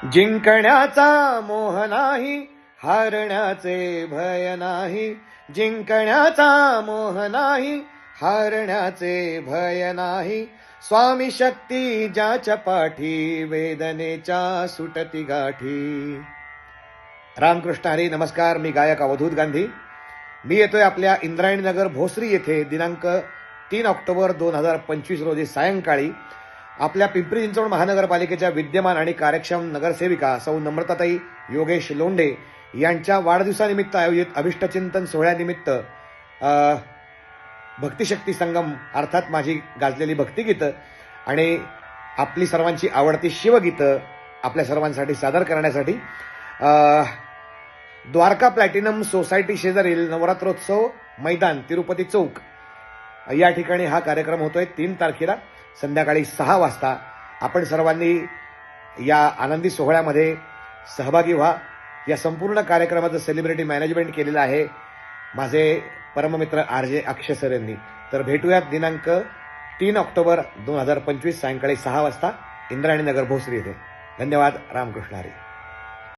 जिंकण्याचा मोह नाही, हारण्याचे भय नाही. जिंकण्याचा मोह नाही, हारण्याचे भय नाही. स्वामी शक्ती ज्याच्या पाठी, वेदनेच्या सुटती गाठी. रामकृष्ण हरी. नमस्कार. मी गायक अवधूत गांधी. मी येतोय आपल्या इंद्रायणी नगर भोसरी येथे दिनांक 3 ऑक्टोबर 2025 रोजी सायंकाळी आपल्या पिंपरी चिंचवड महानगरपालिकेच्या विद्यमान आणि कार्यक्षम नगरसेविका सौ नम्रताताई योगेश लोंढे यांच्या वाढदिवसानिमित्त आयोजित अभिष्टचिंतन सोहळ्यानिमित्त भक्तिशक्ती संगम अर्थात माझी गाजलेली भक्तिगीतं आणि आपली सर्वांची आवडती शिवगीतं आपल्या सर्वांसाठी सादर करण्यासाठी द्वारका प्लॅटिनम सोसायटी शेजारील नवरात्रोत्सव मैदान तिरुपती चौक या ठिकाणी हा कार्यक्रम होतोय 3 तारखेला संध्याकाळी 6 वाजता. आपण सर्वांनी या आनंदी सोहळ्यामध्ये सहभागी व्हा. या संपूर्ण कार्यक्रमाचं सेलिब्रिटी मॅनेजमेंट केलेलं आहे माझे परममित्र RJ अक्षय सर यांनी. तर भेटूयात दिनांक 3 ऑक्टोबर 2025 सायंकाळी 6 वाजता इंद्रायणी नगर भोसरी येथे. धन्यवाद. रामकृष्ण हरी.